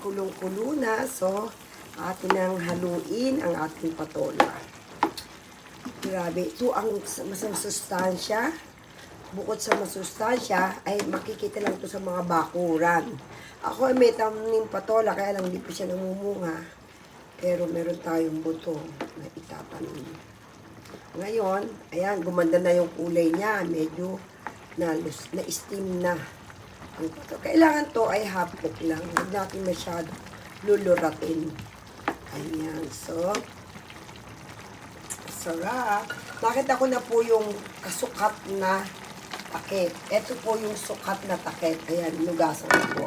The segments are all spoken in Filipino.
kulong-kulo na. So, atin nang haluin ang ating patola. Grabe, ito ang masustansya. Bukod sa masustansya, ay makikita lang ito sa mga bakuran. Ako ay may tamning patola, kaya lang hindi pa siya namumunga. Pero meron tayong buto na itatanim. Ngayon, ayan, gumanda na yung kulay niya. Medyo na-steam na. Kailangan to ay hapok lang. Huwag natin masyado luluratin. Ayan, so, sarap. Nakita ko na po yung kasukat na takip. Ito po yung sukat na takip. Ayan, nugasan ko po.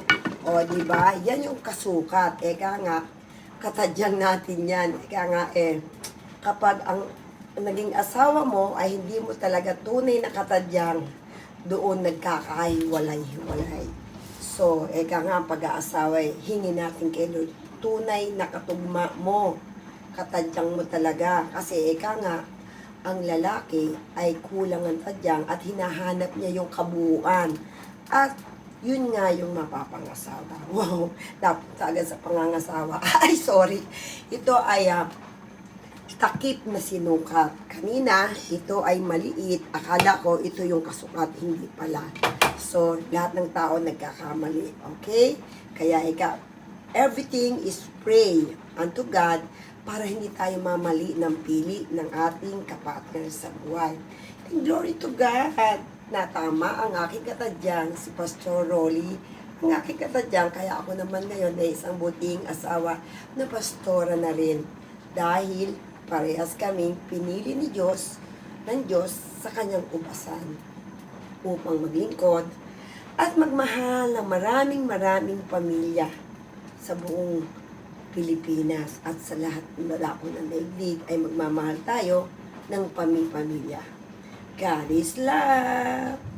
O, diba? Yan yung kasukat. Eka nga, katadyang natin yan. Eka nga, kapag ang naging asawa mo ay hindi mo talaga tunay na katadyang, doon nagkakahiwalay-hiwalay. So, eka nga, pag-aasawa, hingi natin kay Lord, tunay na katugma mo, katadyang mo talaga. Kasi eka nga, ang lalaki ay kulang ang tadyang at hinahanap niya yung kabuuan. At yun nga yung mapapangasawa. Wow, dapat agad sa pangangasawa. Ay, sorry. Ito ay takip na sinukat. Kanina, ito ay maliit. Akala ko ito yung kasukat, hindi pala. So, lahat ng tao nagkakamali. Okay? Kaya everything is pray unto God para hindi tayo mamali ng pili ng ating kapartner sa buhay. And glory to God na tama ang aking katadyang, si Pastor Rolly, ang aking katadyang, kaya ako naman ngayon ay isang buting asawa na pastora na rin. Dahil parehas kaming pinili ni Diyos, ng Diyos sa kanyang ubasan upang maglingkod at magmahal ng maraming pamilya sa buong Pilipinas at sa lahat ng lalako ng daigdig ay magmamahal tayo ng pamilya. God is love!